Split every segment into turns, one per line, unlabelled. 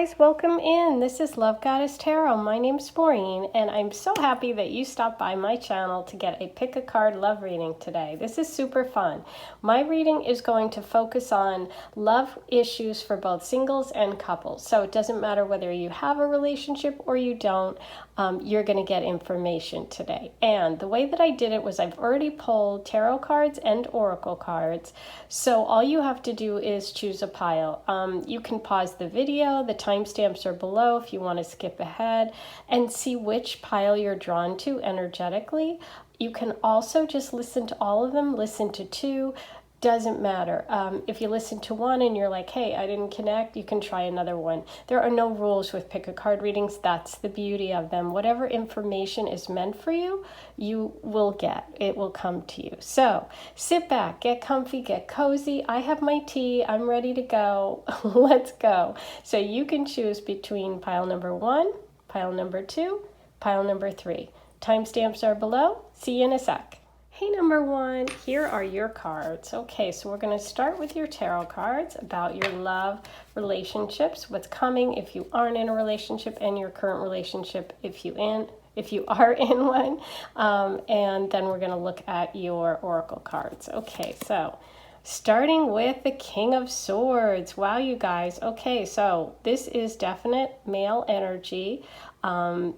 guys, welcome in. This is Love Goddess Tarot. My name's Maureen, and I'm so happy that you stopped by my channel to get a pick a card love reading today. This is super fun. My reading is going to focus on love issues for both singles and couples. So it doesn't matter whether you have a relationship or you don't, you're going to get information today. And the way that I did it was I've already pulled tarot cards and oracle cards. So all you have to do is choose a pile. You can pause the video. The timestamps are below if you want to skip ahead and see which pile you're drawn to energetically. You can also just listen to all of them, listen to two. Doesn't matter. If you listen to one and you're like, hey, I didn't connect, you can try another one. There are no rules with pick a card readings. That's the beauty of them. Whatever information is meant for you, you will get. It will come to you. So sit back, get comfy, get cozy. I have my tea. I'm ready to go. Let's go. So you can choose between pile number 1, pile number 2, pile number 3. Timestamps are below. See you in a sec. Hey, number 1, here are your cards. Okay, so we're going to start with your tarot cards about your love relationships, what's coming if you aren't in a relationship, and your current relationship if you are in one. And then we're going to look at your oracle cards. Okay, so starting with the King of Swords. Wow, you guys. Okay, so this is definite male energy.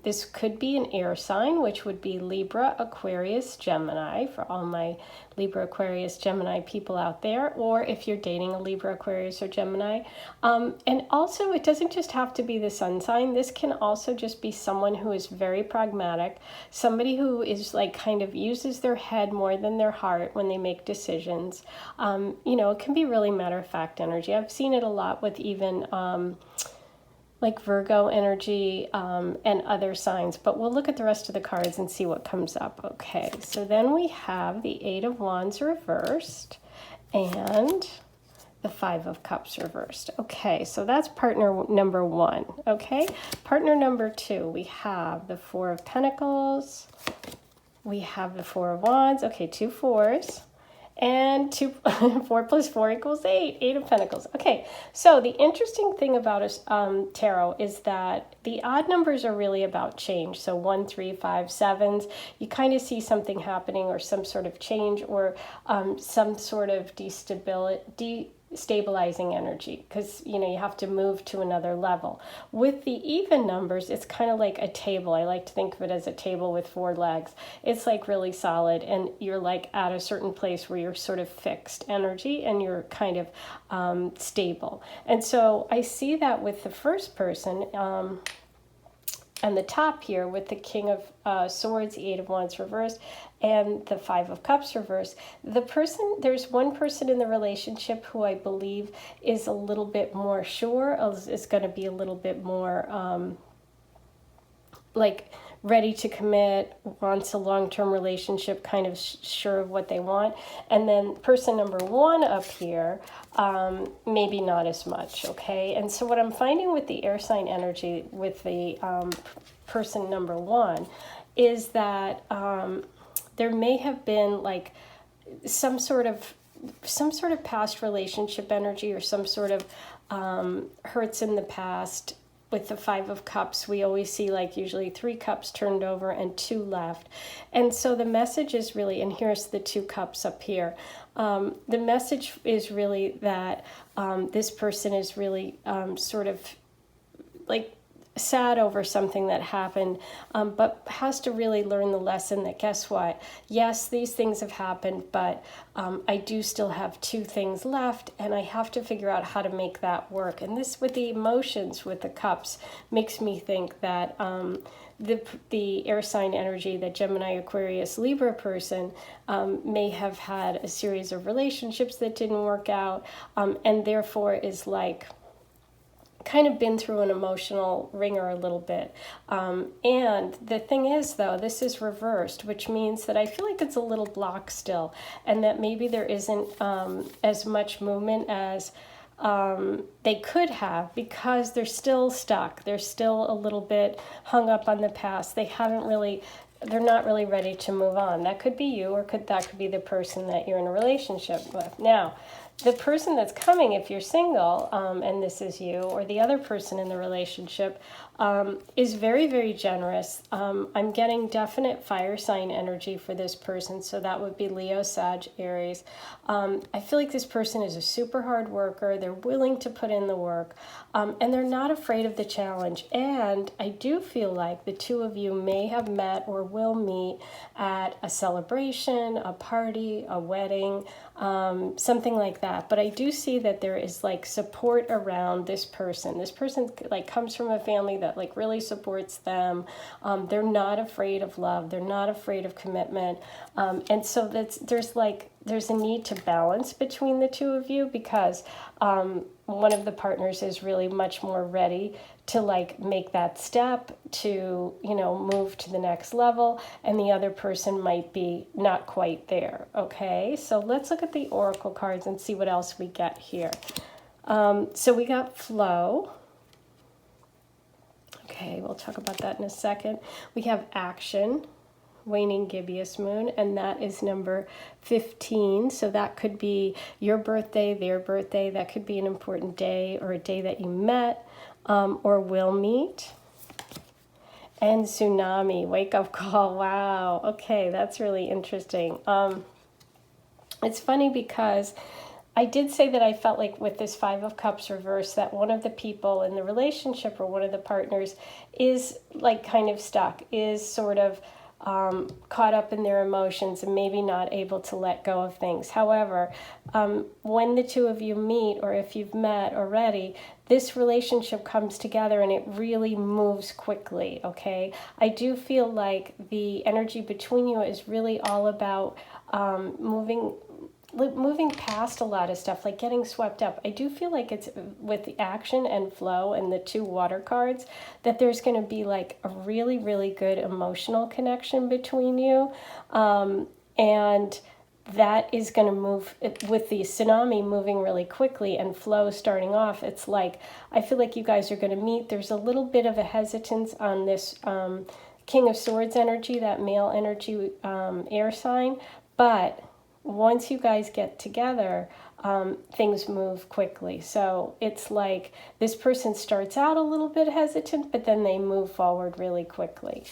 This could be an air sign, which would be Libra, Aquarius, Gemini, for all my Libra, Aquarius, Gemini people out there, or if you're dating a Libra, Aquarius, or Gemini. And also, it doesn't just have to be the sun sign. This can also just be someone who is very pragmatic, somebody who is like kind of uses their head more than their heart when they make decisions. It can be really matter-of-fact energy. I've seen it a lot with even like Virgo energy and other signs, but we'll look at the rest of the cards and see what comes up. Okay, so then we have the 8 of Wands reversed and the 5 of Cups reversed. Okay, so that's partner number 1. Okay, partner number 2, we have the 4 of Pentacles, we have the 4 of Wands. Okay, 2 4s. And 4 plus 4 equals 8. 8 of Pentacles. Okay, so the interesting thing about tarot is that the odd numbers are really about change. So 1, 3, 5, 7s. You kind of see something happening or some sort of change or some sort of stabilizing energy because you have to move to another level. With the even numbers, it's kind of like a table. I like to think of it as a table with 4 legs. It's like really solid and you're like at a certain place where you're sort of fixed energy and you're kind of stable. And so I see that with the first person on the top here with the King of Swords, the 8 of Wands reversed, and the 5 of Cups reversed. There's one person in the relationship who I believe is a little bit more sure, is going to be a little bit more like ready to commit, wants a long-term relationship, kind of sure of what they want. And then person number 1 up here, maybe not as much, okay? And so what I'm finding with the air sign energy with the person number 1 is that there may have been like some sort of past relationship energy or some sort of hurts in the past. With the 5 of Cups, we always see like usually 3 cups turned over and 2 left. And so the message is really, and here's the 2 cups up here. The message is really that this person is really sort of like sad over something that happened, but has to really learn the lesson that guess what? Yes, these things have happened, but I do still have 2 things left and I have to figure out how to make that work. And this with the emotions with the cups makes me think that the air sign energy, the Gemini, Aquarius, Libra person may have had a series of relationships that didn't work out and therefore is like kind of been through an emotional ringer a little bit. And the thing is, though, this is reversed, which means that I feel like it's a little block still, and that maybe there isn't as much movement as they could have because they're still stuck. They're still a little bit hung up on the past. They're not really ready to move on. That could be you, or that could be the person that you're in a relationship with. Now, the person that's coming, if you're single, and this is you, or the other person in the relationship, is very, very generous. I'm getting definite fire sign energy for this person, so that would be Leo, Sag, Aries. I feel like this person is a super hard worker. They're willing to put in the work, and they're not afraid of the challenge. And I do feel like the two of you may have met or will meet at a celebration, a party, a wedding, something like that. But I do see that there is like support around this person. This person like comes from a family that like really supports them. They're not afraid of love. They're not afraid of commitment. And so there's a need to balance between the two of you, because one of the partners is really much more ready to like make that step to, you know, move to the next level, and the other person might be not quite there. Okay, so let's look at the oracle cards and see what else we get here. So we got flow. Okay, we'll talk about that in a second. We have action, waning gibbous moon, and that is number 15. So that could be your birthday, their birthday. That could be an important day, or a day that you met or will meet. And tsunami, wake up call. Wow. Okay, that's really interesting. It's funny because I did say that I felt like with this Five of Cups reverse that one of the people in the relationship or one of the partners is like kind of stuck, is sort of caught up in their emotions and maybe not able to let go of things. However, when the two of you meet, or if you've met already, this relationship comes together and it really moves quickly, okay? I do feel like the energy between you is really all about moving past a lot of stuff, like getting swept up. I do feel like it's with the action and flow and the two water cards that there's going to be like a really, really good emotional connection between you. And that is going to move with the tsunami moving really quickly and flow starting off. It's like, I feel like you guys are going to meet. There's a little bit of a hesitance on this King of Swords energy, that male energy air sign. But once you guys get together, things move quickly. So it's like this person starts out a little bit hesitant, but then they move forward really quickly.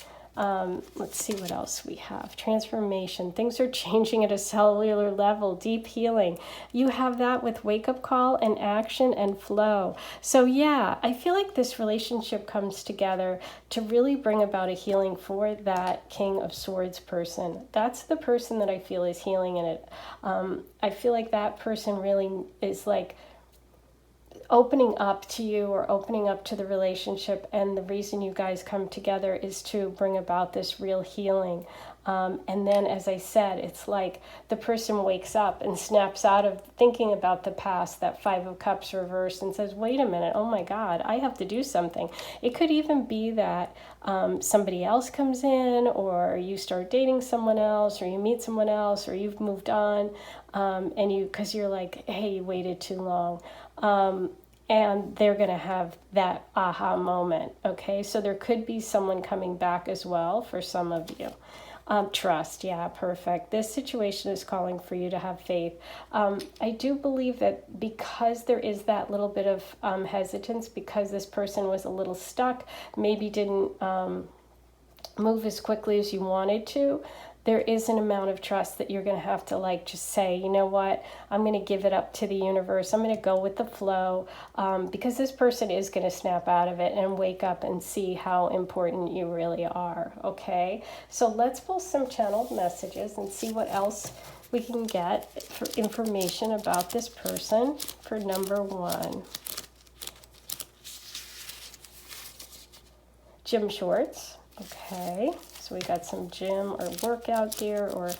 Let's see what else we have. Transformation. Things are changing at a cellular level. Deep healing. You have that with wake-up call and action and flow. So yeah, I feel like this relationship comes together to really bring about a healing for that King of Swords person. That's the person that I feel is healing in it. I feel like that person really is like opening up to you or opening up to the relationship, and the reason you guys come together is to bring about this real healing. And then, as I said, it's like the person wakes up and snaps out of thinking about the past, that Five of Cups reversed, and says, wait a minute, oh my God, I have to do something. It could even be that somebody else comes in, or you start dating someone else, or you meet someone else, or you've moved on, and because you're like, hey, you waited too long. And they're going to have that aha moment, okay? So there could be someone coming back as well for some of you. Trust, yeah, perfect. This situation is calling for you to have faith. I do believe that because there is that little bit of hesitance, because this person was a little stuck, maybe didn't move as quickly as you wanted to, there is an amount of trust that you're going to have to like just say, you know what, I'm going to give it up to the universe. I'm going to go with the flow, because this person is going to snap out of it and wake up and see how important you really are. Okay, so let's pull some channeled messages and see what else we can get for information about this person for number one. Gym shorts. Okay, so we got some gym or workout gear, or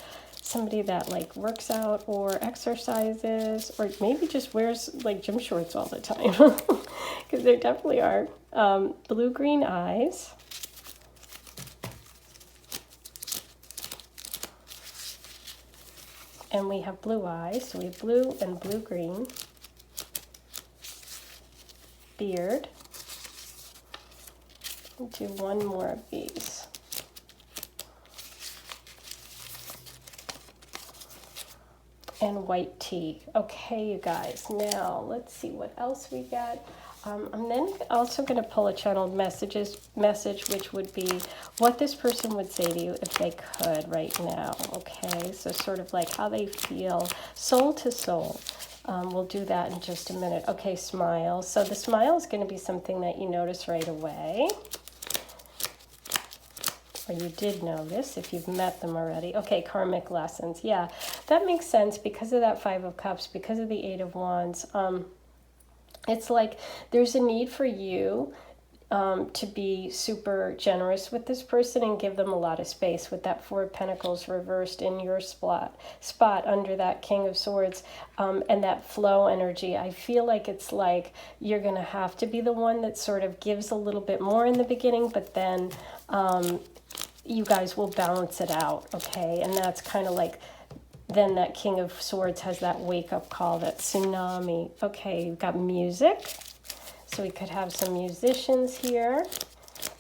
somebody that like works out or exercises, or maybe just wears like gym shorts all the time, because there definitely are. Blue-green eyes. And we have blue eyes, so we have blue and blue-green. Beard. We'll do one more of these. and white tea. Okay, you guys, now let's see what else we got. I'm then also going to pull a channeled message, which would be what this person would say to you if they could right now. Okay, so sort of like how they feel, soul to soul. We'll do that in just a minute. Okay, smile. So the smile is going to be something that you notice right away. Or you did notice if you've met them already. Okay, karmic lessons. Yeah, that makes sense because of that Five of Cups, because of the Eight of Wands. It's like there's a need for you to be super generous with this person and give them a lot of space with that Four of Pentacles reversed in your spot under that King of Swords, and that flow energy. I feel like it's like you're going to have to be the one that sort of gives a little bit more in the beginning, but then you guys will balance it out, okay? And that's kind of like, then that King of Swords has that wake-up call, that tsunami. Okay, you've got music. So we could have some musicians here,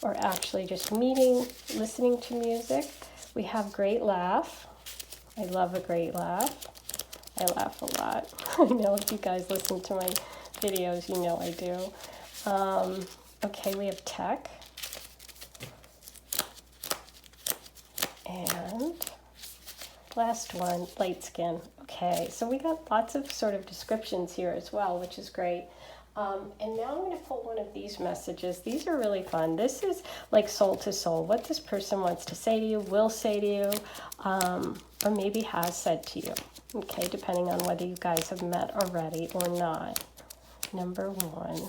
or actually just listening to music. We have great laugh. I love a great laugh. I laugh a lot. I know if you guys listen to my videos, you know I do. Okay, we have tech. And last one, light skin. Okay, so we got lots of sort of descriptions here as well, which is great. And now I'm going to pull one of these messages. These are really fun. This is like soul to soul, what this person wants to say to you, will say to you, or maybe has said to you. Okay, depending on whether you guys have met already or not. Number one,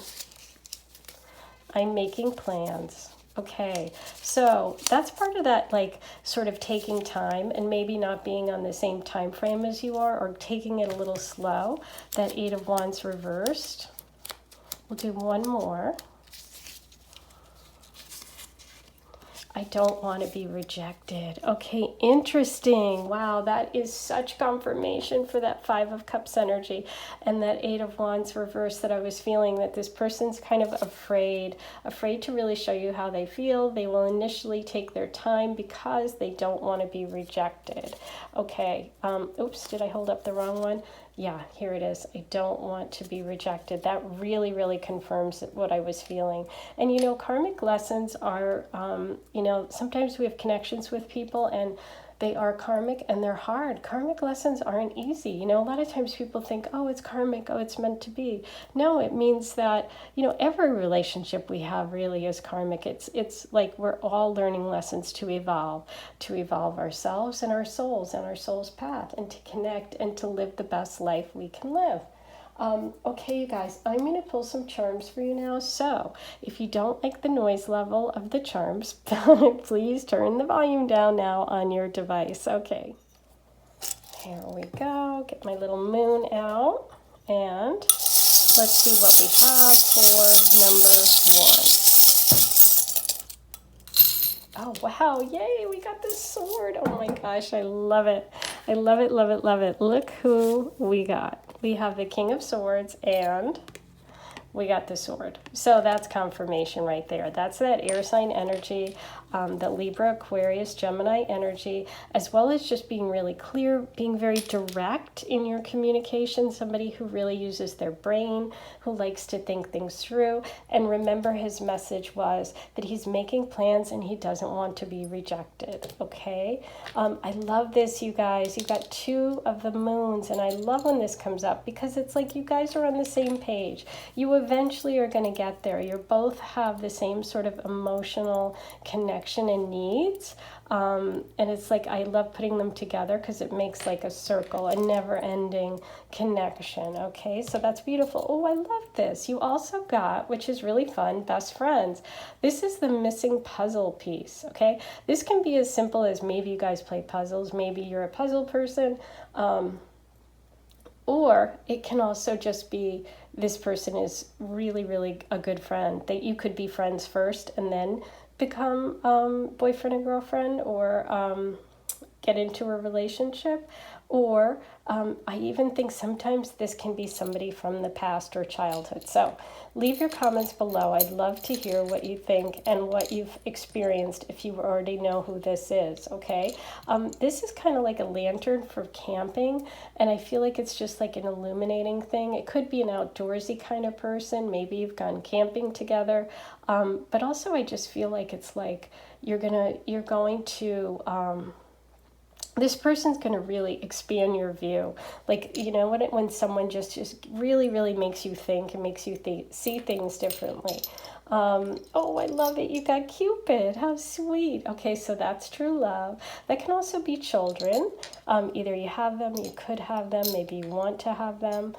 I'm making plans. Okay, so that's part of that, like, sort of taking time and maybe not being on the same time frame as you are, or taking it a little slow. That Eight of Wands reversed. We'll do one more. I don't want to be rejected. Okay, interesting. Wow, that is such confirmation for that Five of Cups energy and that Eight of Wands reverse that I was feeling, that this person's kind of afraid to really show you how they feel. They will initially take their time because they don't want to be rejected. Okay, oops, did I hold up the wrong one? Yeah, here it is. I don't want to be rejected. That really, really confirms what I was feeling. And, you know, karmic lessons are, you know, sometimes we have connections with people and they are karmic and they're hard. Karmic lessons aren't easy. You know, a lot of times people think, oh, it's karmic, oh, it's meant to be. No, it means that, you know, every relationship we have really is karmic. It's like we're all learning lessons to evolve ourselves and our soul's path, and to connect and to live the best life we can live. Okay, you guys, I'm going to pull some charms for you now. So if you don't like the noise level of the charms, please turn the volume down now on your device. Okay, here we go. Get my little moon out, and let's see what we have for number one. Oh, wow. Yay, we got this sword. Oh my gosh, I love it. I love it, love it, love it. Look who we got. We have the King of Swords and we got the sword. So that's confirmation right there. That's that air sign energy, the Libra, Aquarius, Gemini energy, as well as just being really clear, being very direct in your communication, somebody who really uses their brain, who likes to think things through. And remember, his message was that he's making plans and he doesn't want to be rejected, okay? I love this, you guys. You've got two of the moons, and I love when this comes up because it's like you guys are on the same page. You eventually are going to get there. You both have the same sort of emotional connection and needs. And it's like, I love putting them together because it makes like a circle, a never-ending connection. Okay, so that's beautiful. Oh, I love this. You also got, which is really fun, best friends. This is the missing puzzle piece. Okay, this can be as simple as maybe you guys play puzzles. Maybe you're a puzzle person. Or it can also just be this person is really, really a good friend. That you could be friends first and then become boyfriend and girlfriend, or get into a relationship. Or I even think sometimes this can be somebody from the past or childhood. So leave your comments below. I'd love to hear what you think and what you've experienced if you already know who this is, okay? This is kind of like a lantern for camping, and I feel like it's just like an illuminating thing. It could be an outdoorsy kind of person. Maybe you've gone camping together. But also I just feel like it's like you're going to this person's going to really expand your view. Like, you know, when someone just really, really makes you think and makes you see things differently. Oh, I love it. You got Cupid. How sweet. Okay, so that's true love. That can also be children. Either you have them, you could have them, maybe you want to have them.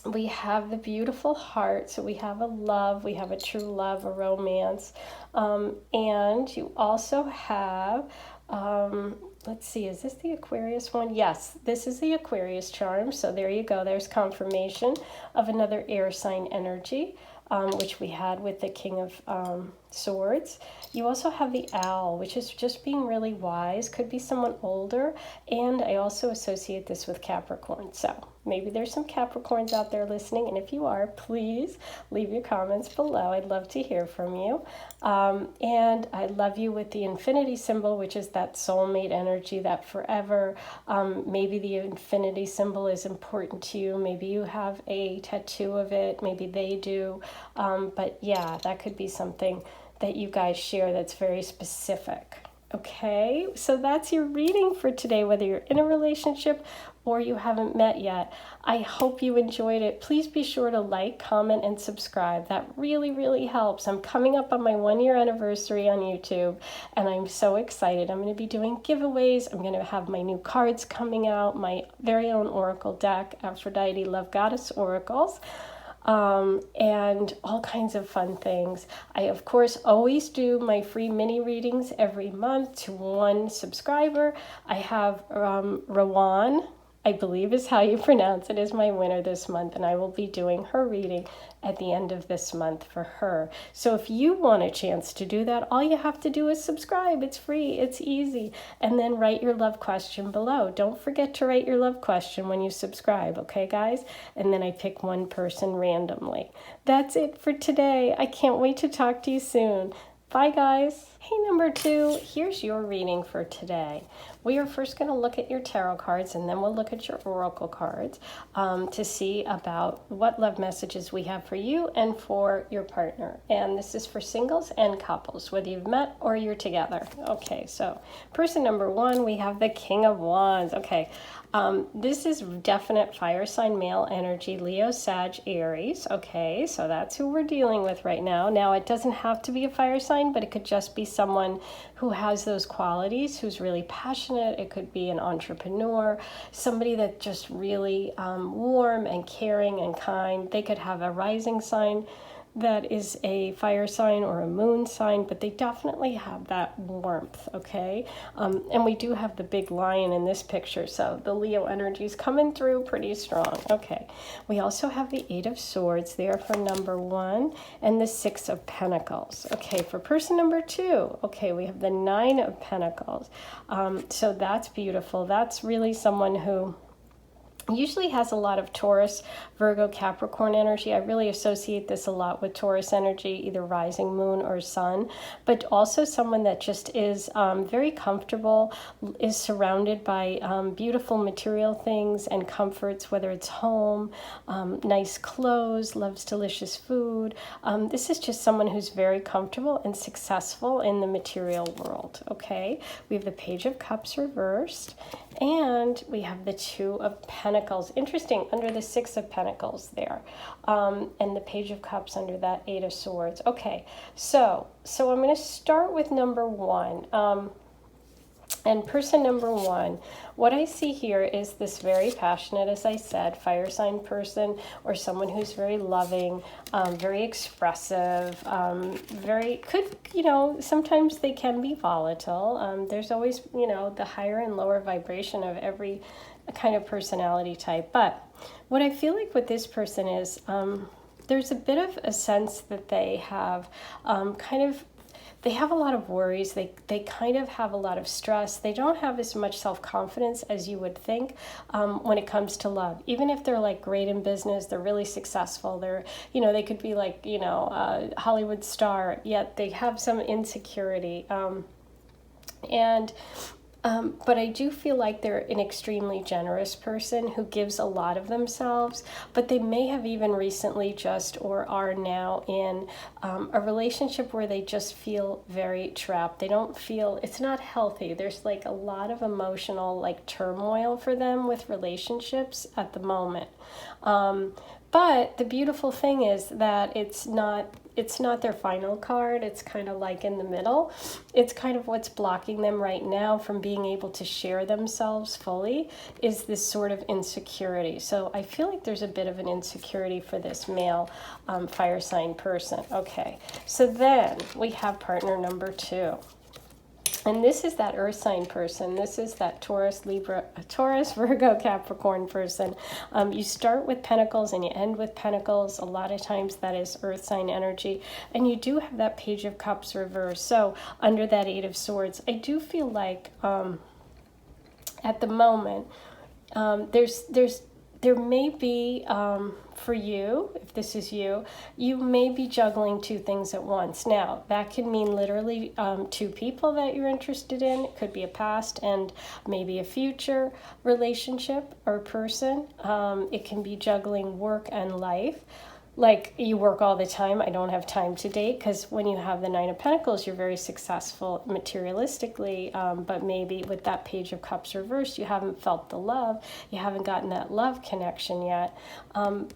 We have the beautiful heart, so we have a love, we have a true love, a romance, and you also have, let's see, is this the Aquarius one? Yes, this is the Aquarius charm, so there you go, there's confirmation of another air sign energy, which we had with the King of Swords. You also have the owl, which is just being really wise, could be someone older, and I also associate this with Capricorn, so maybe there's some Capricorns out there listening, and if you are, please leave your comments below. I'd love to hear from you. And I love you with the infinity symbol, which is that soulmate energy, that forever. Maybe the infinity symbol is important to you. Maybe you have a tattoo of it. Maybe they do. But yeah, that could be something that you guys share that's very specific. Okay, so that's your reading for today, whether you're in a relationship or you haven't met yet. I hope you enjoyed it. Please be sure to like, comment, and subscribe. That really, really helps. I'm coming up on my 1-year anniversary on YouTube, and I'm so excited. I'm going to be doing giveaways. I'm going to have my new cards coming out, my very own oracle deck, Aphrodite Love Goddess Oracles. And all kinds of fun things. I, of course, always do my free mini readings every month to one subscriber. I have Rawan, I believe is how you pronounce it, is my winner this month, and I will be doing her reading at the end of this month for her. So if you want a chance to do that, all you have to do is subscribe. It's free, it's easy, and then write your love question below. Don't forget to write your love question when you subscribe, okay guys? And then I pick one person randomly. That's it for today. I can't wait to talk to you soon. Bye guys. Hey, number 2, here's your reading for today. We are first going to look at your tarot cards, and then we'll look at your oracle cards to see about what love messages we have for you and for your partner. And this is for singles and couples, whether you've met or you're together. Okay, so person number 1, we have the King of Wands. Okay, this is definite fire sign male energy, Leo, Sag, Aries. Okay, so that's who we're dealing with right now. Now, it doesn't have to be a fire sign, but it could just be someone who has those qualities, who's really passionate. It could be an entrepreneur, somebody that's just really warm and caring and kind. They could have a rising sign that is a fire sign or a moon sign, but they definitely have that warmth, okay? And we do have the big lion in this picture, so the Leo energy is coming through pretty strong. Okay, we also have the 8 of Swords there for number 1 and the 6 of Pentacles. Okay, for person number 2, okay, we have the 9 of Pentacles. So that's beautiful. That's really someone who usually has a lot of Taurus, Virgo, Capricorn energy. I really associate this a lot with Taurus energy, either rising moon or sun, but also someone that just is very comfortable, is surrounded by beautiful material things and comforts, whether it's home, nice clothes, loves delicious food. This is just someone who's very comfortable and successful in the material world, okay? We have the Page of Cups reversed, and we have the 2 of Pentacles. Interesting, under the 6 of Pentacles there. And the Page of Cups under that 8 of Swords. Okay, so I'm going to start with number 1. And person number 1, what I see here is this very passionate, as I said, fire sign person, or someone who's very loving, very expressive, sometimes they can be volatile. There's always, the higher and lower vibration of every kind of personality type. But what I feel like with this person is there's a bit of a sense that they have they have a lot of worries. They kind of have a lot of stress. They don't have as much self-confidence as you would think when it comes to love. Even if they're like great in business, they're really successful. They're, they could be like, a Hollywood star, yet they have some insecurity. But I do feel like they're an extremely generous person who gives a lot of themselves, but they may have even recently just or are now in a relationship where they just feel very trapped. They don't feel, it's not healthy. There's like a lot of emotional like turmoil for them with relationships at the moment. But the beautiful thing is that it's not their final card. It's kind of like in the middle. It's kind of what's blocking them right now from being able to share themselves fully is this sort of insecurity. So I feel like there's a bit of an insecurity for this male fire sign person. Okay, so then we have partner number 2. And this is that earth sign person. This is that Taurus, Virgo, Capricorn person. You start with Pentacles and you end with Pentacles. A lot of times that is earth sign energy. And you do have that Page of Cups reversed. So under that 8 of Swords, I do feel like at the moment, there may be, for you, if this is you, you may be juggling 2 things at once. Now, that can mean literally 2 people that you're interested in. It could be a past and maybe a future relationship or person. It can be juggling work and life. Like you work all the time, I don't have time to date, because when you have the 9 of Pentacles, you're very successful materialistically, but maybe with that Page of Cups reversed, you haven't felt the love, you haven't gotten that love connection yet.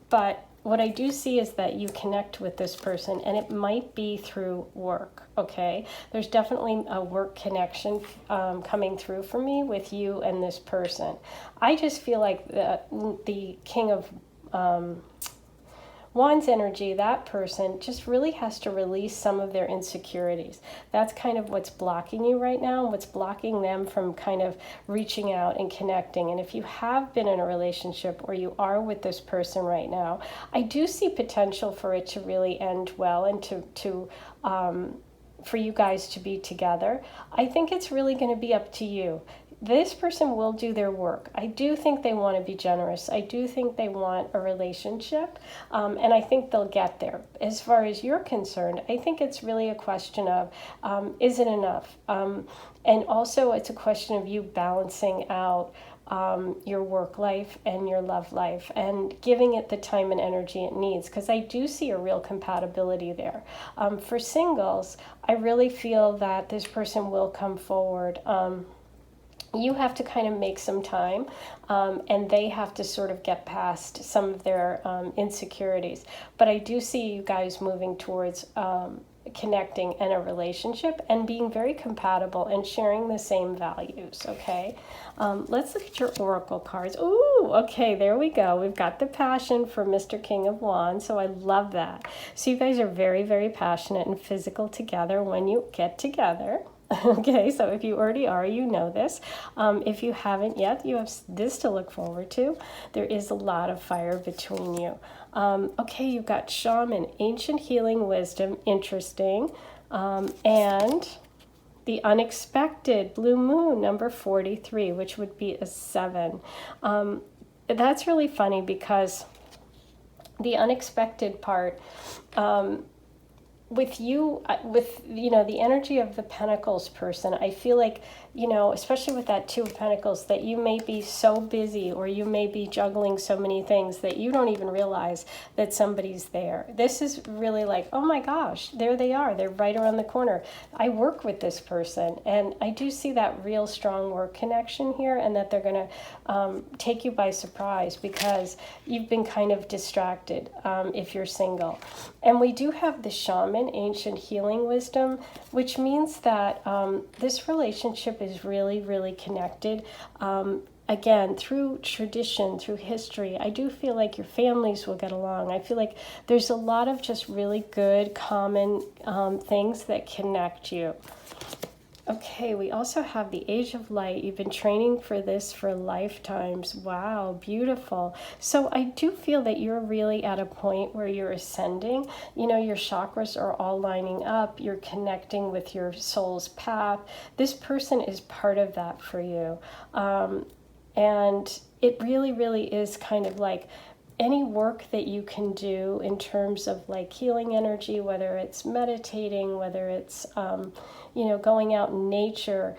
But what I do see is that you connect with this person, and it might be through work, okay? There's definitely a work connection coming through for me with you and this person. I just feel like the King of Wands energy, that person just really has to release some of their insecurities. That's kind of what's blocking you right now, what's blocking them from kind of reaching out and connecting. And if you have been in a relationship or you are with this person right now, I do see potential for it to really end well and for you guys to be together. I think it's really going to be up to you. This person will do their work. I do think they want to be generous. I do think they want a relationship, and I think they'll get there. As far as you're concerned, I think it's really a question of, is it enough? And also it's a question of you balancing out your work life and your love life and giving it the time and energy it needs, because I do see a real compatibility there. For singles, I really feel that this person will come forward. You have to kind of make some time, and they have to sort of get past some of their insecurities. But I do see you guys moving towards connecting in a relationship and being very compatible and sharing the same values, okay? Let's look at your oracle cards. Ooh, okay, there we go. We've got the passion for Mr. King of Wands, so I love that. So you guys are very, very passionate and physical together when you get together. Okay, so if you already are, you know this. If you haven't yet, you have this to look forward to. There is a lot of fire between you. Okay, you've got Shaman, Ancient Healing Wisdom, interesting. And the Unexpected, Blue Moon, number 43, which would be a 7. That's really funny because the unexpected part, with you, the energy of the Pentacles person, I feel like, especially with that 2 of Pentacles, that you may be so busy or you may be juggling so many things that you don't even realize that somebody's there. This is really like, oh my gosh, there they are. They're right around the corner. I work with this person, and I do see that real strong work connection here, and that they're going to take you by surprise because you've been kind of distracted if you're single. And we do have the Shaman, Ancient Healing Wisdom, which means that this relationship is really, really connected. Again, through tradition, through history, I do feel like your families will get along. I feel like there's a lot of just really good, common things that connect you. Okay, we also have the Age of Light. You've been training for this for lifetimes. Wow, beautiful. So I do feel that you're really at a point where you're ascending. You know, your chakras are all lining up. You're connecting with your soul's path. This person is part of that for you. And it really, really is kind of like any work that you can do in terms of like healing energy, whether it's meditating, whether it's, you know, going out in nature,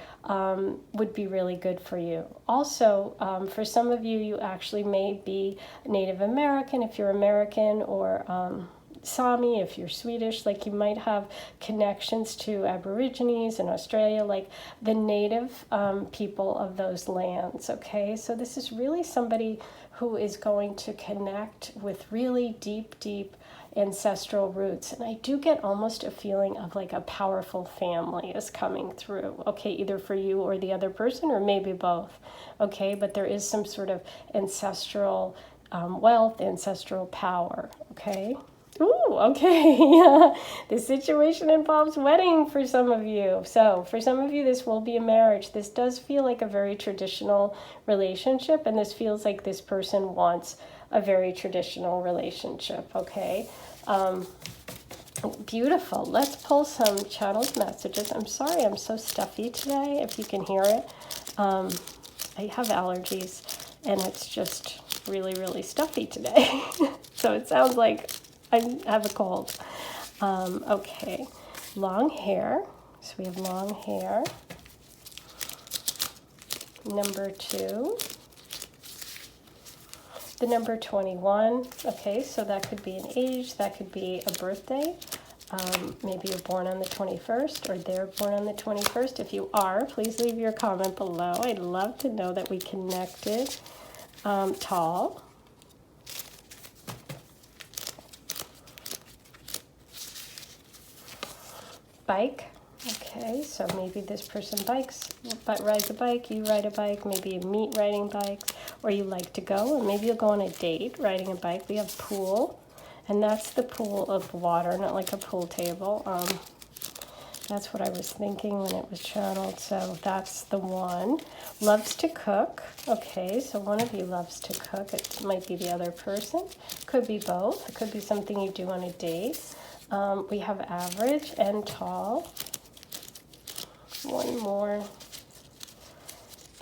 would be really good for you. Also, for some of you, you actually may be Native American if you're American, or Sami if you're Swedish. Like you might have connections to Aborigines in Australia, like the native people of those lands. Okay, so this is really somebody who is going to connect with really deep, deep ancestral roots. And I do get almost a feeling of like a powerful family is coming through. Okay, either for you or the other person, or maybe both. Okay, but there is some sort of ancestral wealth, ancestral power. Okay. Ooh, okay, yeah. This situation involves wedding for some of you. So for some of you, this will be a marriage. This does feel like a very traditional relationship, and this feels like this person wants a very traditional relationship, okay? Beautiful. Let's pull some channeled messages. I'm sorry I'm so stuffy today, if you can hear it. I have allergies, and it's just really, really stuffy today. So it sounds like I have a cold. Okay, long hair. So we have long hair. Number 2. The number 21. Okay, so that could be an age. That could be a birthday. Maybe you're born on the 21st, or they're born on the 21st. If you are, please leave your comment below. I'd love to know that we connected. Tall. Bike. Okay, so maybe this person rides a bike, you ride a bike, maybe you meet riding bikes, or you like to go, or maybe you'll go on a date riding a bike. We have pool, and that's the pool of water, not like a pool table. That's what I was thinking when it was channeled, so that's the one. Loves to cook. Okay, so one of you loves to cook. It might be the other person. Could be both. It could be something you do on a date. We have average and tall. One more.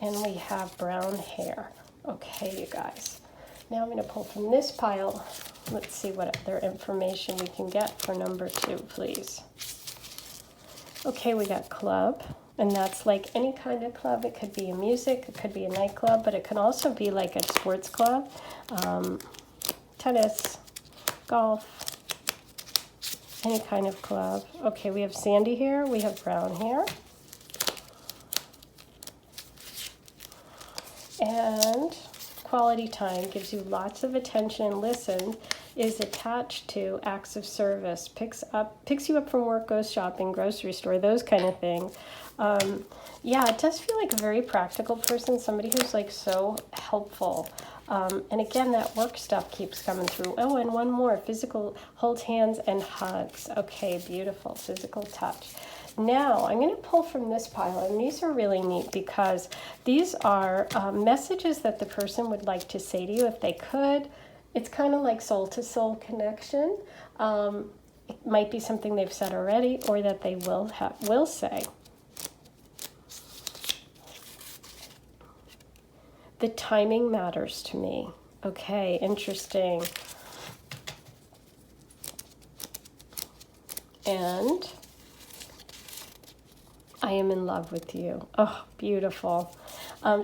And we have brown hair. Okay, you guys. Now I'm going to pull from this pile. Let's see what other information we can get for number 2, please. Okay, we got club. And that's like any kind of club. It could be a music, it could be a nightclub, but it can also be like a sports club. Tennis, golf. Any kind of club. Okay, we have sandy hair, we have brown hair. And quality time gives you lots of attention, listen, is attached to acts of service, picks you up from work, goes shopping, grocery store, those kind of things. Yeah, it does feel like a very practical person, somebody who's like so helpful. And again, that work stuff keeps coming through. Oh, and one more, physical, holds hands and hugs. Okay, beautiful, physical touch. Now, I'm going to pull from this pile, and these are really neat because these are messages that the person would like to say to you if they could. It's kind of like soul-to-soul connection. It might be something they've said already or that they will say. The timing matters to me. Okay, interesting. And I am in love with you. Oh, beautiful.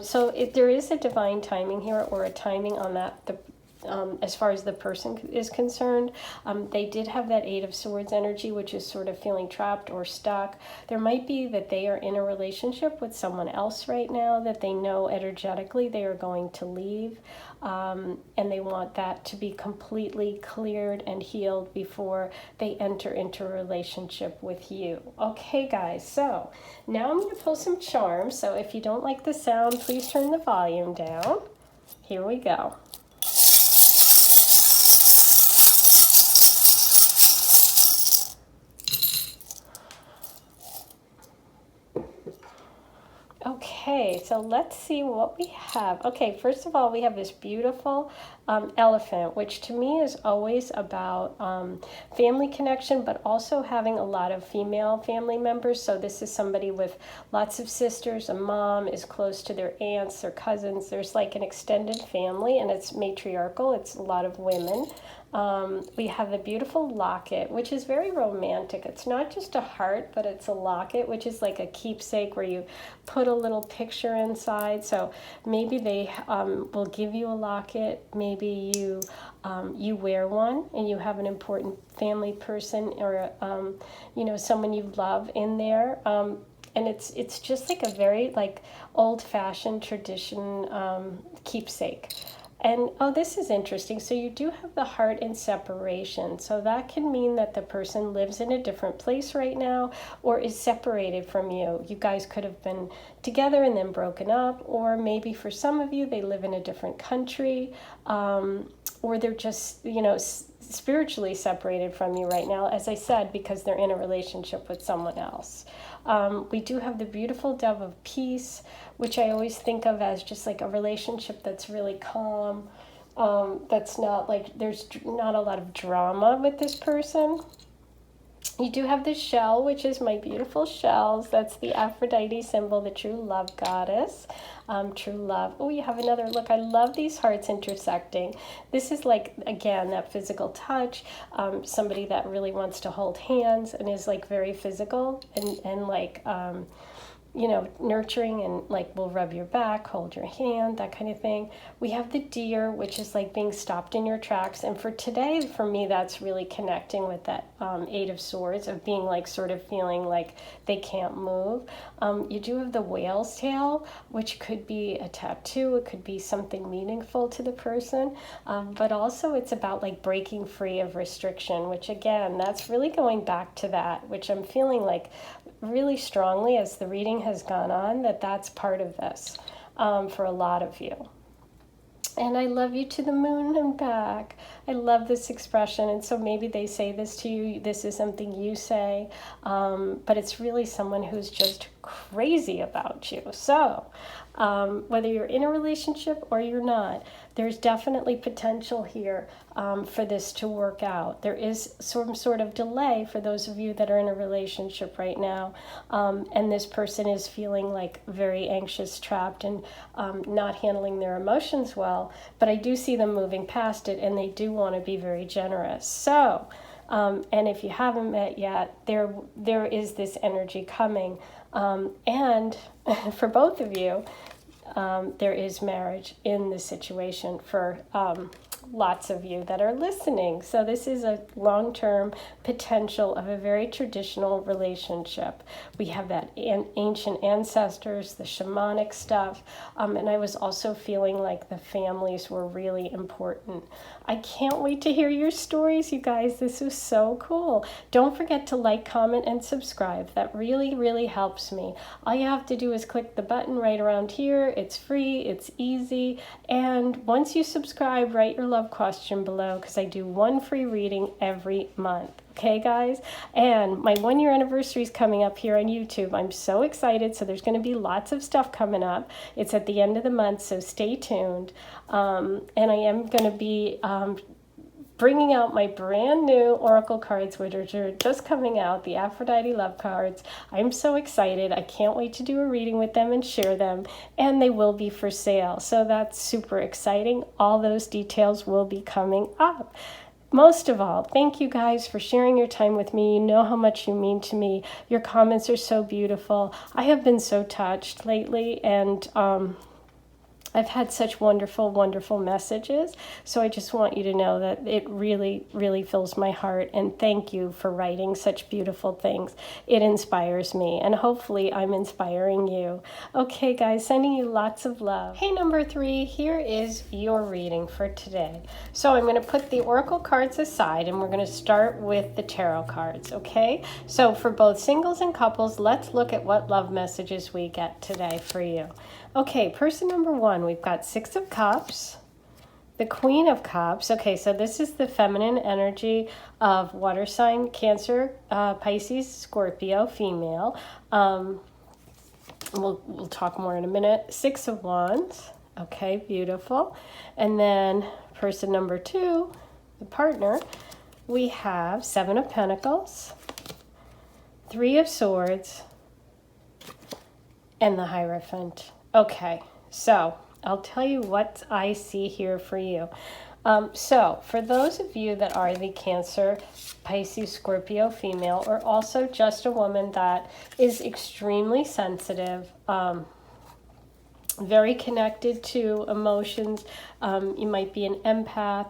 So there is a divine timing here, or a timing on that, as far as the person is concerned. They did have that 8 of Swords energy, which is sort of feeling trapped or stuck. There might be that they are in a relationship with someone else right now that they know energetically they are going to leave. And they want that to be completely cleared and healed before they enter into a relationship with you. Okay, guys, so now I'm going to pull some charms. So if you don't like the sound, please turn the volume down. Here we go. Okay, so let's see what we have. Okay, first of all, we have this beautiful elephant, which to me is always about family connection, but also having a lot of female family members. So this is somebody with lots of sisters. A mom is close to their aunts or cousins. There's like an extended family, and it's matriarchal. It's a lot of women. We have the beautiful locket, which is very romantic. It's not just a heart, but it's a locket, which is like a keepsake where you put a little picture inside. So maybe they will give you a locket. Maybe you you wear one and you have an important family person or someone you love in there. And it's just like a very like old-fashioned tradition keepsake. And oh, this is interesting. So you do have the heart in separation. So that can mean that the person lives in a different place right now or is separated from you. You guys could have been together and then broken up, or maybe for some of you, they live in a different country, or they're just, spiritually separated from you right now, as I said, because they're in a relationship with someone else. We do have the beautiful dove of peace, which I always think of as just like a relationship that's really calm, that's not like, there's not a lot of drama with this person. You do have the shell, which is my beautiful shells. That's the Aphrodite symbol, the true love goddess. True love. Oh, you have another. Look, I love these hearts intersecting. This is like, again, that physical touch. Somebody that really wants to hold hands and is like very physical and like, nurturing and like will rub your back, hold your hand, that kind of thing. We have the deer, which is like being stopped in your tracks. And for today, for me, that's really connecting with that Eight of Swords of being like sort of feeling like they can't move. You do have the whale's tail, which could be a tattoo. It could be something meaningful to the person. But also it's about like breaking free of restriction, which again, that's really going back to that, which I'm feeling like really strongly as the reading has gone on, that's part of this for a lot of you. And I love you to the moon and back. I love this expression. And so maybe they say this to you. This is something you say. But it's really someone who's just crazy about you. So whether you're in a relationship or you're not, there's definitely potential here for this to work out. There is some sort of delay for those of you that are in a relationship right now, and this person is feeling like very anxious, trapped, and not handling their emotions well, but I do see them moving past it, and they do want to be very generous. So, and if you haven't met yet, there is this energy coming, and for both of you, there is marriage in this situation for lots of you that are listening. So this is a long-term potential of a very traditional relationship. We have that ancient ancestors, the shamanic stuff, and I was also feeling like the families were really important. I can't wait to hear your stories, you guys. This is so cool. Don't forget to like, comment, and subscribe. That really, really helps me. All you have to do is click the button right around here. It's free, it's easy, and once you subscribe, write your love question below because I do one free reading every month. Okay, guys? And my 1-year anniversary is coming up here on YouTube. I'm so excited. So there's going to be lots of stuff coming up. It's at the end of the month, so stay tuned. And I am going to be bringing out my brand new Oracle cards, which are just coming out, the Aphrodite Love cards. I'm so excited. I can't wait to do a reading with them and share them. And they will be for sale. So that's super exciting. All those details will be coming up. Most of all, thank you guys for sharing your time with me. You know how much you mean to me. Your comments are so beautiful. I have been so touched lately, and I've had such wonderful, wonderful messages. So I just want you to know that it really, really fills my heart. And thank you for writing such beautiful things. It inspires me. And hopefully I'm inspiring you. Okay, guys, sending you lots of love. Hey, number 3, here is your reading for today. So I'm going to put the Oracle cards aside and we're going to start with the tarot cards, okay? So for both singles and couples, let's look at what love messages we get today for you. Okay, person number 1, we've got 6 of Cups, the Queen of Cups. Okay, so this is the feminine energy of water sign, Cancer, Pisces, Scorpio, female. We'll talk more in a minute. Six of Wands. Okay, beautiful. And then person number 2, the partner, we have Seven of Pentacles, Three of Swords, and the Hierophant. Okay, so I'll tell you what I see here for you. So for those of you that are the Cancer, Pisces, Scorpio female, or also just a woman that is extremely sensitive, very connected to emotions, you might be an empath,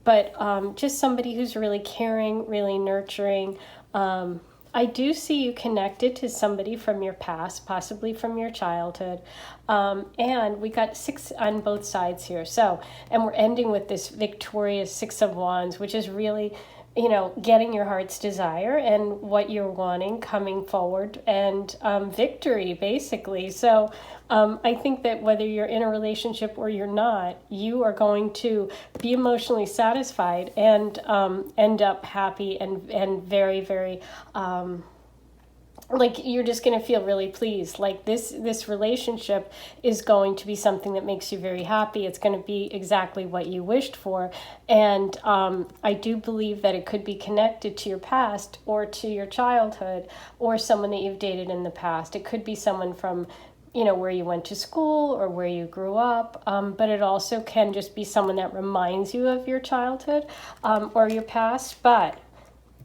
but just somebody who's really caring, really nurturing. I do see you connected to somebody from your past, possibly from your childhood. And we got 6 on both sides here. So, and we're ending with this victorious 6 of Wands, which is really, you know, getting your heart's desire and what you're wanting coming forward, and victory, basically. So I think that whether you're in a relationship or you're not, you are going to be emotionally satisfied and end up happy and very, very like you're just going to feel really pleased. Like this relationship is going to be something that makes you very happy. It's going to be exactly what you wished for. And I do believe that it could be connected to your past or to your childhood or someone that you've dated in the past. It could be someone from, you know, where you went to school or where you grew up, but it also can just be someone that reminds you of your childhood or your past. But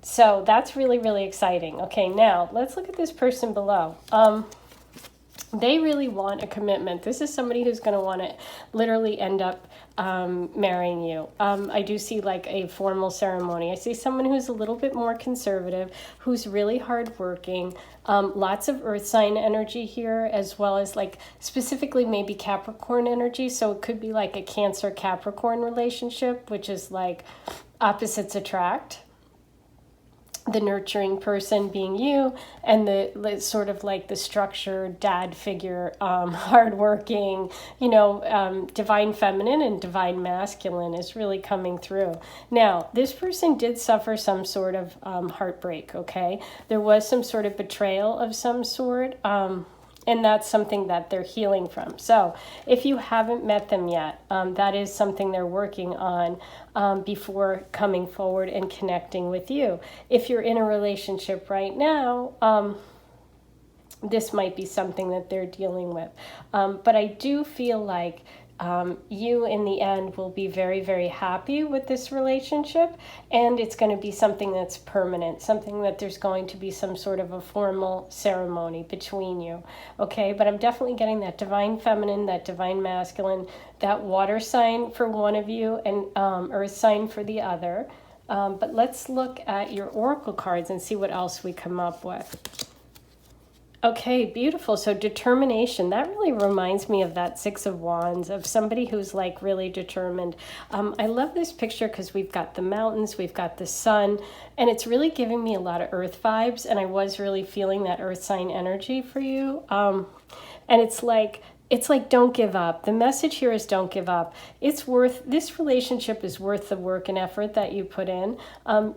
so that's really, really exciting. Okay, now let's look at this person below. They really want a commitment. This is somebody who's going to want to literally end up marrying you. I do see like a formal ceremony. I see someone who's a little bit more conservative, who's really hardworking. Lots of earth sign energy here, as well as like specifically maybe Capricorn energy. So it could be like a Cancer Capricorn relationship, which is like opposites attract. The nurturing person being you, and the sort of like the structured dad figure, hardworking, you know, divine feminine and divine masculine is really coming through. Now, this person did suffer some sort of heartbreak, okay? There was some sort of betrayal of some sort, and that's something that they're healing from. So if you haven't met them yet, that is something they're working on before coming forward and connecting with you. If you're in a relationship right now, this might be something that they're dealing with. But I do feel like you in the end will be very, very happy with this relationship, and it's going to be something that's permanent, something that there's going to be some sort of a formal ceremony between you. Okay, but I'm definitely getting that divine feminine, that divine masculine, that water sign for one of you, and earth sign for the other. But let's look at your oracle cards and see what else we come up with. Okay, beautiful. So determination, that really reminds me of that 6 of Wands, of somebody who's like really determined. I love this picture because we've got the mountains, we've got the sun, and it's really giving me a lot of earth vibes, and I was really feeling that earth sign energy for you. And it's like don't give up. The message here is don't give up. This relationship is worth the work and effort that you put in.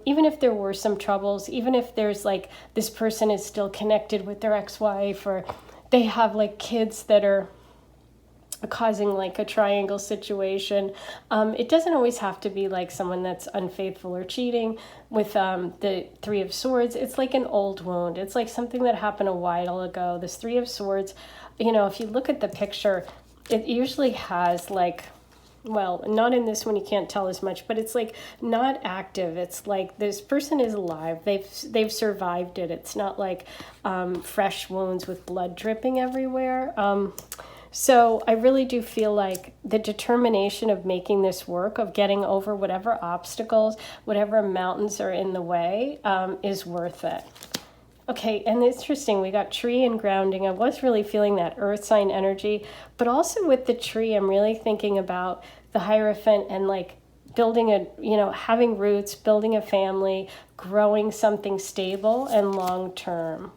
Even if there were some troubles, even if there's like this person is still connected with their ex-wife, or they have like kids that are causing like a triangle situation. It doesn't always have to be like someone that's unfaithful or cheating. With the 3 of Swords, it's like an old wound. It's like something that happened a while ago. This 3 of Swords, you know, if you look at the picture, it usually has like, well, not in this one, you can't tell as much, but it's like not active. It's like this person is alive. They've survived it. It's not like fresh wounds with blood dripping everywhere. So I really do feel like the determination of making this work, of getting over whatever obstacles, whatever mountains are in the way, is worth it. Okay, and it's interesting, we got tree and grounding. I was really feeling that earth sign energy, but also with the tree, I'm really thinking about the Hierophant and like building a, you know, having roots, building a family, growing something stable and long-term.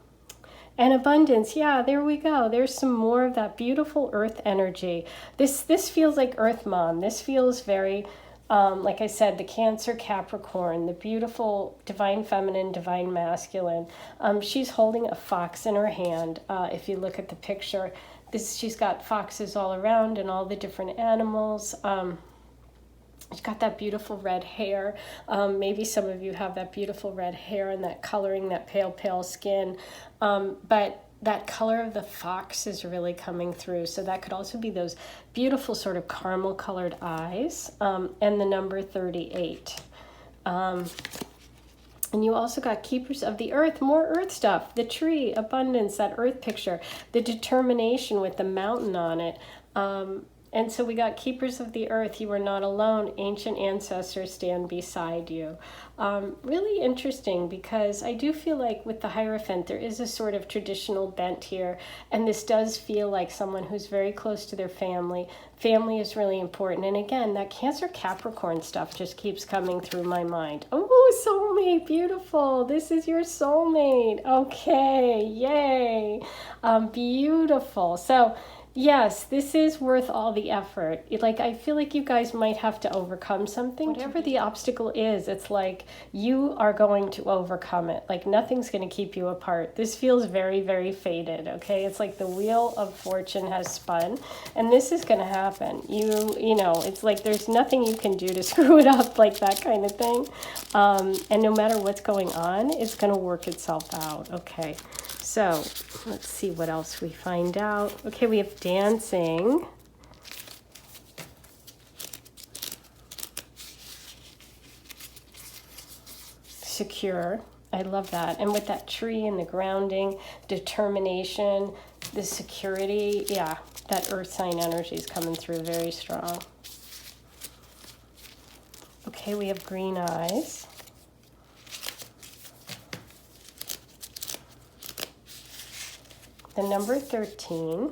And abundance, yeah, there we go. There's some more of that beautiful earth energy. This feels like Earth Mom. This feels very Like I said, the Cancer, Capricorn, the beautiful divine feminine, divine masculine. She's holding a fox in her hand. If you look at the picture, she's got foxes all around and all the different animals. She's got that beautiful red hair. Maybe some of you have that beautiful red hair and that coloring, that pale, pale skin. But that color of the fox is really coming through. So that could also be those beautiful sort of caramel colored eyes, and the number 38. And you also got Keepers of the Earth, more earth stuff, the tree, abundance, that earth picture, the determination with the mountain on it. And so we got Keepers of the Earth, you are not alone, ancient ancestors stand beside you. Really interesting, because I do feel like with the Hierophant, there is a sort of traditional bent here. And this does feel like someone who's very close to their family. Family is really important. And again, that Cancer Capricorn stuff just keeps coming through my mind. Oh, soulmate, beautiful. This is your soulmate. Okay, yay. Beautiful. So, yes, this is worth all the effort. Like, I feel like you guys might have to overcome something. Whatever the obstacle is, it's like you are going to overcome it. Like, nothing's going to keep you apart. This feels very, very fated, okay? It's like the wheel of fortune has spun, and this is going to happen. You know, it's like there's nothing you can do to screw it up, like that kind of thing. And no matter what's going on, it's going to work itself out, okay? So let's see what else we find out. Okay, we have dancing. Secure. I love that. And with that tree and the grounding, determination, the security, yeah, that earth sign energy is coming through very strong. Okay, we have green eyes. The number 13.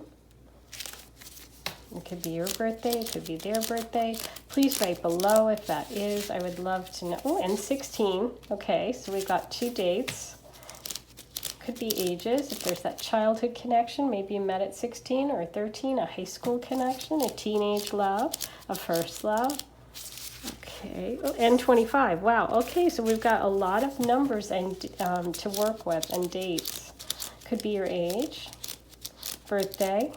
It could be your birthday, it could be their birthday. Please write below if that is. I would love to know. Oh, and 16. Okay, so we've got 2 dates. Could be ages. If there's that childhood connection, maybe you met at 16 or 13, a high school connection, a teenage love, a first love. Okay, oh, and 25. Wow, okay, so we've got a lot of numbers and to work with, and dates. Could be your age, birthday,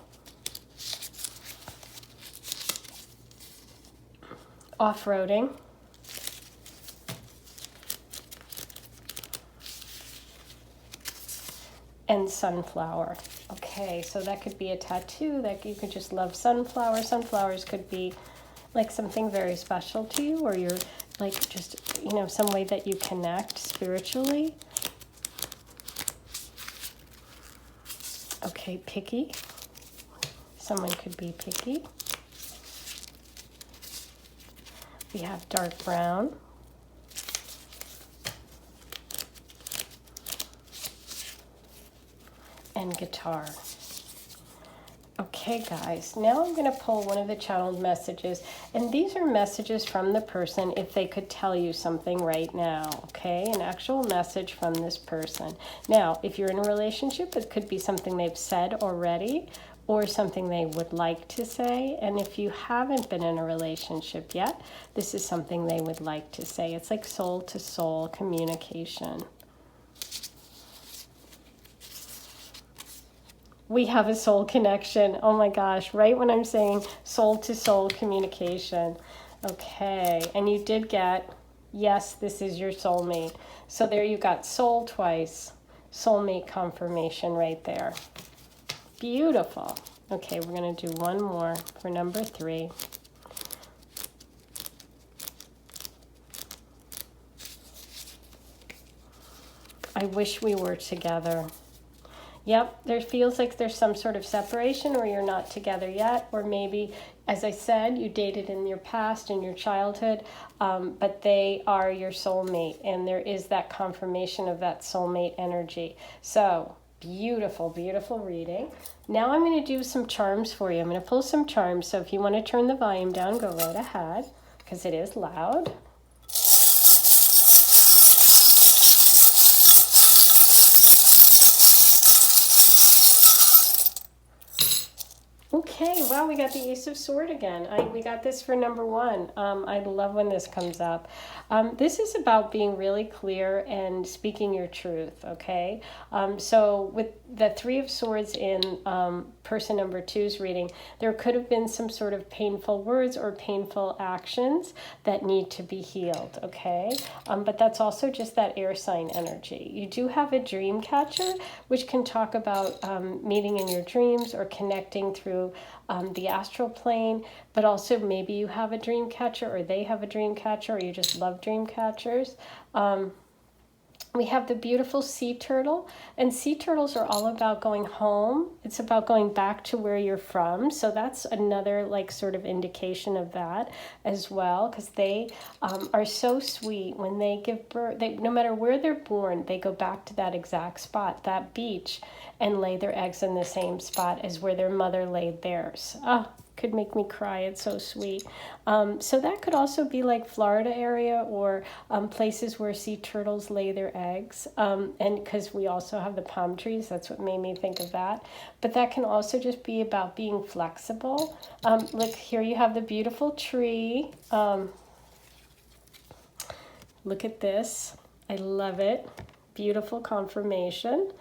off-roading, and sunflower. Okay, so that could be a tattoo, that you could just love sunflowers. Sunflowers could be like something very special to you, or you're like just, you know, some way that you connect spiritually. Okay, picky. Someone could be picky. We have dark brown. And guitar. Okay, guys, now I'm going to pull one of the channeled messages, and these are messages from the person if they could tell you something right now, okay? An actual message from this person. Now, if you're in a relationship, it could be something they've said already or something they would like to say, and if you haven't been in a relationship yet, this is something they would like to say. It's like soul-to-soul communication. We have a soul connection. Oh my gosh, right when I'm saying soul-to-soul communication. Okay, and you did get, yes, this is your soulmate. So there you got soul twice, soulmate confirmation right there. Beautiful. Okay, we're going to do one more for number 3. I wish we were together. Yep, there feels like there's some sort of separation, or you're not together yet, or maybe, as I said, you dated in your past, in your childhood, but they are your soulmate, and there is that confirmation of that soulmate energy. So, beautiful, beautiful reading. Now I'm going to do some charms for you. I'm going to pull some charms, so if you want to turn the volume down, go right ahead, because it is loud. Okay, wow, we got the Ace of Sword again. We got this for number one. I love when this comes up. This is about being really clear and speaking your truth, okay? So with the Three of Swords in person number two's reading, there could have been some sort of painful words or painful actions that need to be healed, okay? But that's also just that air sign energy. You do have a dream catcher, which can talk about meeting in your dreams or connecting through the astral plane, but also maybe you have a dream catcher or they have a dream catcher or you just love dream catchers. We have the beautiful sea turtle, and sea turtles are all about going home. It's about going back to where you're from. So that's another like sort of indication of that as well, because they are so sweet when they give birth. No matter where they're born, they go back to that exact spot, that beach, and lay their eggs in the same spot as where their mother laid theirs. Oh, could make me cry. It's so sweet. So that could also be like Florida area or places where sea turtles lay their eggs. And because we also have the palm trees, that's what made me think of that. But that can also just be about being flexible. Look, here you have the beautiful tree. Look at this. I love it. Beautiful confirmation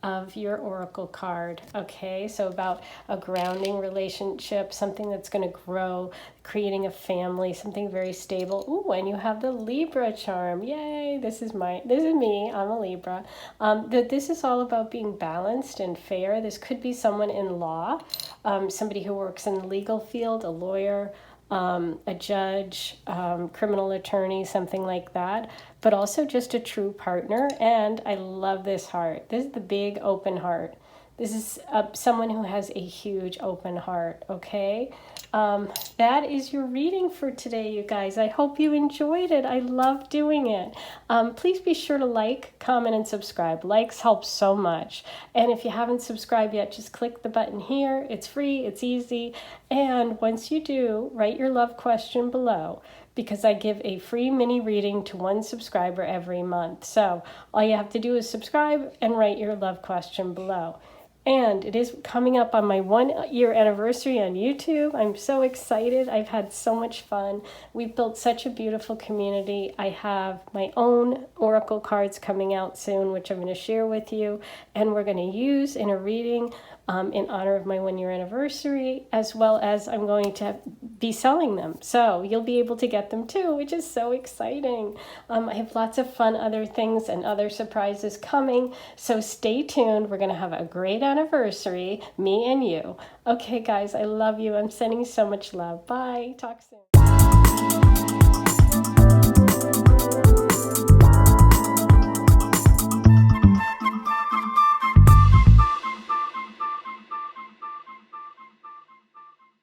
of your oracle card. Okay, so about a grounding relationship, something that's going to grow, creating a family, something very stable. Ooh, and you have the Libra charm. Yay, this is me. I'm a Libra. This is all about being balanced and fair. This could be someone in law, somebody who works in the legal field, a lawyer, a judge, criminal attorney, something like that, but also just a true partner. And I love this heart. This is the big open heart. This is someone who has a huge open heart, okay? That is your reading for today, you guys. I hope you enjoyed it. I love doing it. Please be sure to like, comment, and subscribe. Likes help so much. And if you haven't subscribed yet, just click the button here. It's free, it's easy. And once you do, write your love question below, because I give a free mini reading to one subscriber every month. So all you have to do is subscribe and write your love question below. And it is coming up on my 1 year anniversary on YouTube. I'm so excited. I've had so much fun. We've built such a beautiful community. I have my own oracle cards coming out soon, which I'm going to share with you. And we're going to use in a reading in honor of my 1 year anniversary, as well as I'm going to be selling them. So you'll be able to get them too, which is so exciting. I have lots of fun other things and other surprises coming. So stay tuned. We're going to have a great anniversary, me and you. Okay, guys, I love you. I'm sending so much love. Bye. Talk soon.